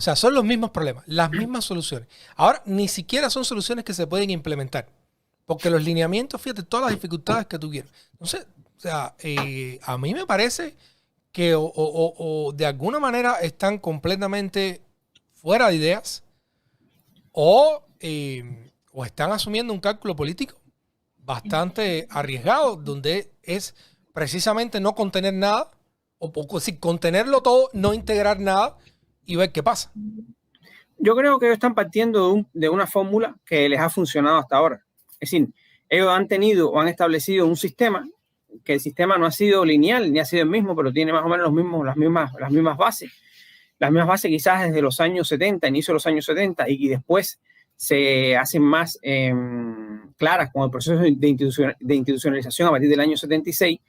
sea, son los mismos problemas, las mismas soluciones. Ahora, ni siquiera son soluciones que se pueden implementar. Porque los lineamientos, fíjate, todas las dificultades que tuvieron. Entonces, o sea, a mí me parece que o de alguna manera están completamente fuera de ideas o están asumiendo un cálculo político bastante arriesgado, donde es precisamente no contener nada, o sí, contenerlo todo, no integrar nada y ver qué pasa. Yo creo que ellos están partiendo de una fórmula que les ha funcionado hasta ahora. Es decir, ellos han tenido o han establecido un sistema, que el sistema no ha sido lineal ni ha sido el mismo, pero tiene más o menos las mismas bases. Las mismas bases quizás desde los años 70, inicio de los años 70, y después se hacen más claras con el proceso de institucionalización a partir del año 76,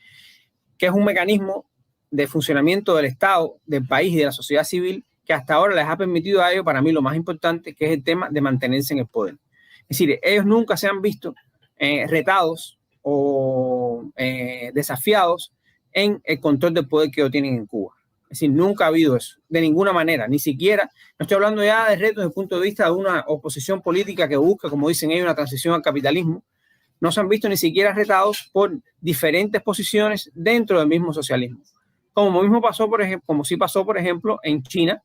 que es un mecanismo de funcionamiento del Estado, del país y de la sociedad civil que hasta ahora les ha permitido a ellos, para mí lo más importante, que es el tema de mantenerse en el poder. Es decir, ellos nunca se han visto retados o desafiados en el control del poder que ellos tienen en Cuba. Es decir, nunca ha habido eso, de ninguna manera, ni siquiera, no estoy hablando ya de retos desde el punto de vista de una oposición política que busca, como dicen ellos, una transición al capitalismo. No se han visto ni siquiera retados por diferentes posiciones dentro del mismo socialismo. Como mismo pasó, por ejemplo, como sí pasó, por ejemplo, en China,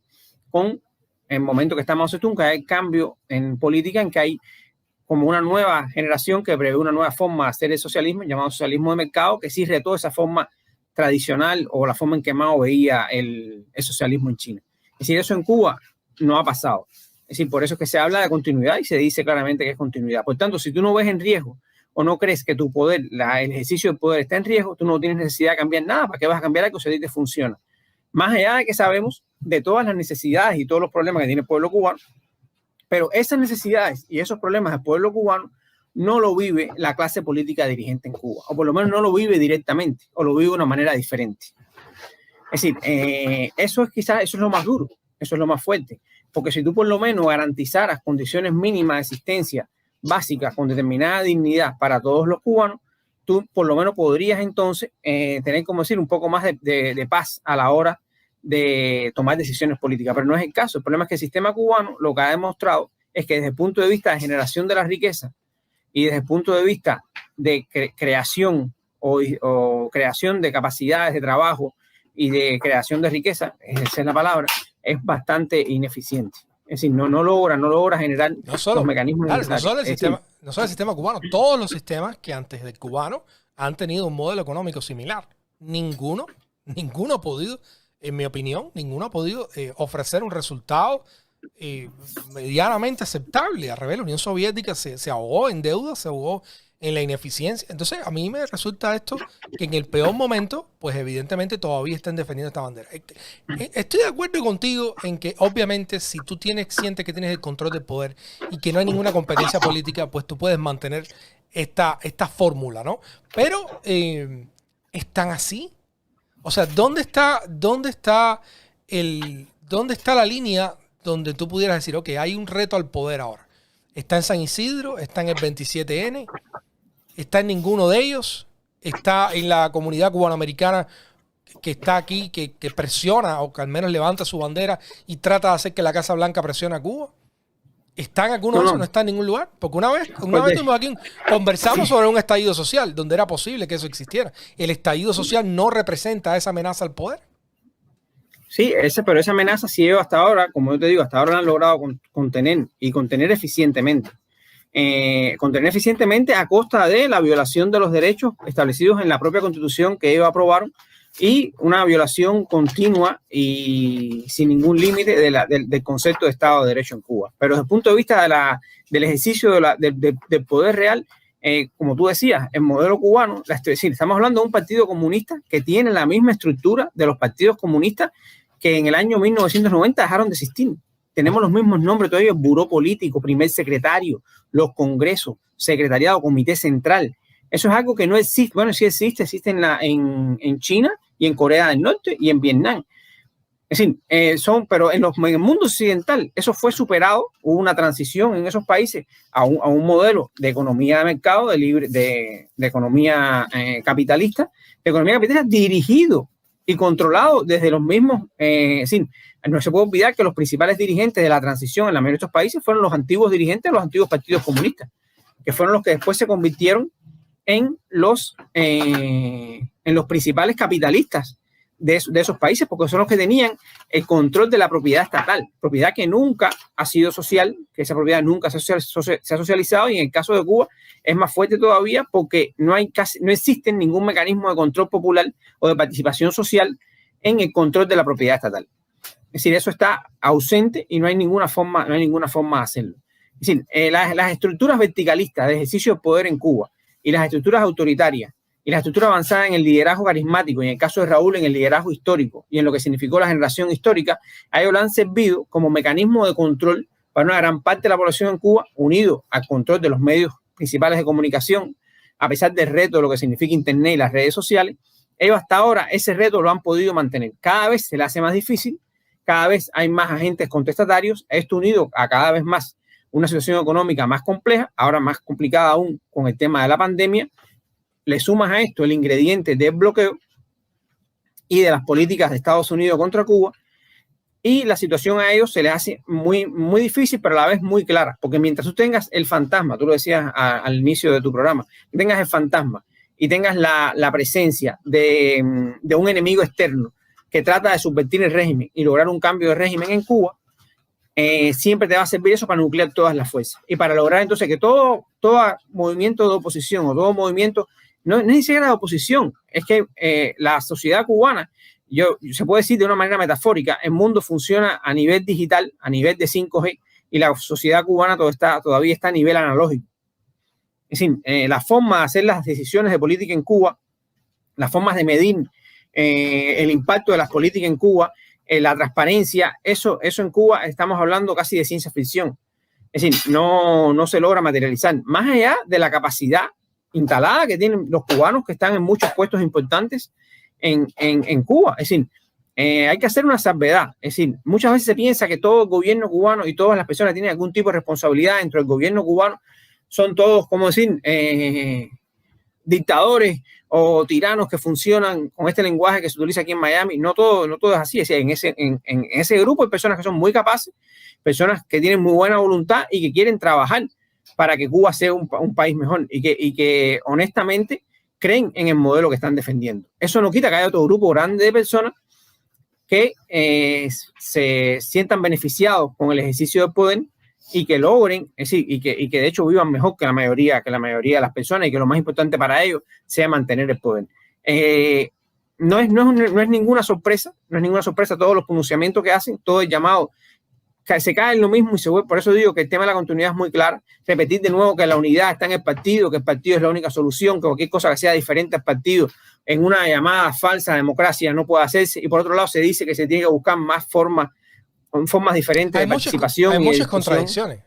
con el momento que está Mao Zedong, que hay cambio en política, en que hay como una nueva generación que prevé una nueva forma de hacer el socialismo, llamado socialismo de mercado, que sí retó esa forma tradicional o la forma en que Mao veía el socialismo en China. Es decir, eso en Cuba no ha pasado. Es decir, por eso es que se habla de continuidad y se dice claramente que es continuidad. Por tanto, si tú no ves en riesgo o no crees que tu poder, el ejercicio del poder está en riesgo, tú no tienes necesidad de cambiar nada. ¿Para qué vas a cambiar algo si a ti te funciona? Más allá de que sabemos de todas las necesidades y todos los problemas que tiene el pueblo cubano, pero esas necesidades y esos problemas del pueblo cubano no lo vive la clase política dirigente en Cuba, o por lo menos no lo vive directamente, o lo vive de una manera diferente. Es decir, eso es lo más duro, eso es lo más fuerte, porque si tú por lo menos garantizaras condiciones mínimas de existencia básicas con determinada dignidad para todos los cubanos, tú por lo menos podrías entonces tener, como decir, un poco más de paz a la hora de tomar decisiones políticas, pero no es el caso. El problema es que el sistema cubano lo que ha demostrado es que desde el punto de vista de generación de la riqueza y desde el punto de vista de creación o creación de capacidades de trabajo y de creación de riqueza, esa es la palabra, es bastante ineficiente. Es decir, no logra generar los mecanismos necesarios. No solo el sistema cubano, todos los sistemas que antes del cubano han tenido un modelo económico similar. Ninguno ha podido, en mi opinión, ninguno ha podido ofrecer un resultado medianamente aceptable. Al revés, la Unión Soviética se ahogó en deuda, se ahogó en la ineficiencia. Entonces, a mí me resulta esto que en el peor momento, pues evidentemente todavía están defendiendo esta bandera. Estoy de acuerdo contigo en que, obviamente, si tú sientes que tienes el control del poder y que no hay ninguna competencia política, pues tú puedes mantener esta fórmula, ¿no? Pero, ¿están así? O sea, ¿dónde está la línea donde tú pudieras decir, ok, hay un reto al poder ahora? ¿Está en San Isidro? ¿Está en el 27N? ¿Está en ninguno de ellos? ¿Está en la comunidad cubanoamericana que está aquí, que presiona o que al menos levanta su bandera y trata de hacer que la Casa Blanca presione a Cuba? ¿Está en alguno de esos? ¿No está en ningún lugar? Porque una vez tuvimos aquí, conversamos sobre un estallido social, donde era posible que eso existiera. El estallido social no representa esa amenaza al poder. Sí, pero esa amenaza sí ellos hasta ahora, como yo te digo, hasta ahora la han logrado contener y contener eficientemente. Contener eficientemente a costa de la violación de los derechos establecidos en la propia Constitución que ellos aprobaron y una violación continua y sin ningún límite del concepto de Estado de Derecho en Cuba. Pero desde el punto de vista del ejercicio del poder real, como tú decías, el modelo cubano, es decir, estamos hablando de un partido comunista que tiene la misma estructura de los partidos comunistas que en el año 1990 dejaron de existir. Tenemos los mismos nombres todavía: el buró político, primer secretario, los congresos, secretariado, comité central. Eso es algo que no existe. Bueno, sí existe en China y en Corea del Norte y en Vietnam. Es decir, pero en el mundo occidental eso fue superado. Hubo una transición en esos países a un modelo de economía de mercado, de economía capitalista, dirigido y controlado desde los mismos. No se puede olvidar que los principales dirigentes de la transición en la mayoría de estos países fueron los antiguos dirigentes de los antiguos partidos comunistas, que fueron los que después se convirtieron en los principales capitalistas de esos países, porque son los que tenían el control de la propiedad estatal, propiedad que nunca ha sido social, que esa propiedad nunca se ha socializado, y en el caso de Cuba es más fuerte todavía porque no existe ningún mecanismo de control popular o de participación social en el control de la propiedad estatal. Es decir, eso está ausente y no hay ninguna forma de hacerlo. Es decir, las estructuras verticalistas de ejercicio de poder en Cuba y las estructuras autoritarias y la estructura avanzada en el liderazgo carismático, y en el caso de Raúl en el liderazgo histórico y en lo que significó la generación histórica, a ellos le han servido como mecanismo de control para una gran parte de la población en Cuba, unido al control de los medios principales de comunicación, a pesar del reto de lo que significa Internet y las redes sociales. Ellos hasta ahora ese reto lo han podido mantener. Cada vez se le hace más difícil, cada vez hay más agentes contestatarios, esto unido a cada vez más una situación económica más compleja, ahora más complicada aún con el tema de la pandemia. Le sumas a esto el ingrediente del bloqueo y de las políticas de Estados Unidos contra Cuba, y la situación a ellos se les hace muy, muy difícil, pero a la vez muy clara, porque mientras tú tengas el fantasma, tú lo decías al inicio de tu programa, tengas el fantasma y tengas la presencia de un enemigo externo que trata de subvertir el régimen y lograr un cambio de régimen en Cuba, siempre te va a servir eso para nuclear todas las fuerzas y para lograr entonces que todo movimiento de oposición o todo movimiento, no es ni siquiera de oposición, es que la sociedad cubana, se puede decir de una manera metafórica, el mundo funciona a nivel digital, a nivel de 5G, y la sociedad cubana todavía está a nivel analógico. Es decir, la forma de hacer las decisiones de política en Cuba, las formas de medir el impacto de las políticas en Cuba, la transparencia, eso en Cuba estamos hablando casi de ciencia ficción. Es decir, no se logra materializar, más allá de la capacidad instalada que tienen los cubanos que están en muchos puestos importantes en Cuba. Es decir, hay que hacer una salvedad. Es decir, muchas veces se piensa que todo el gobierno cubano y todas las personas que tienen algún tipo de responsabilidad dentro del gobierno cubano son todos, como decir, dictadores o tiranos que funcionan con este lenguaje que se utiliza aquí en Miami. No todo es así. Es decir, en ese grupo hay personas que son muy capaces, personas que tienen muy buena voluntad y que quieren trabajar para que Cuba sea un país mejor y que honestamente creen en el modelo que están defendiendo. Eso no quita que haya otro grupo grande de personas que se sientan beneficiados con el ejercicio del poder y que logren, es decir, y que de hecho vivan mejor que la mayoría de las personas, y que lo más importante para ellos sea mantener el poder. No es ninguna sorpresa, todos los pronunciamientos que hacen, todo el llamado, se cae en lo mismo, y por eso digo que el tema de la continuidad es muy claro. Repetir de nuevo que la unidad está en el partido, que el partido es la única solución, que cualquier cosa que sea diferente al partido en una llamada falsa democracia no puede hacerse, y por otro lado se dice que se tiene que buscar más formas diferentes de participación. Hay muchas contradicciones,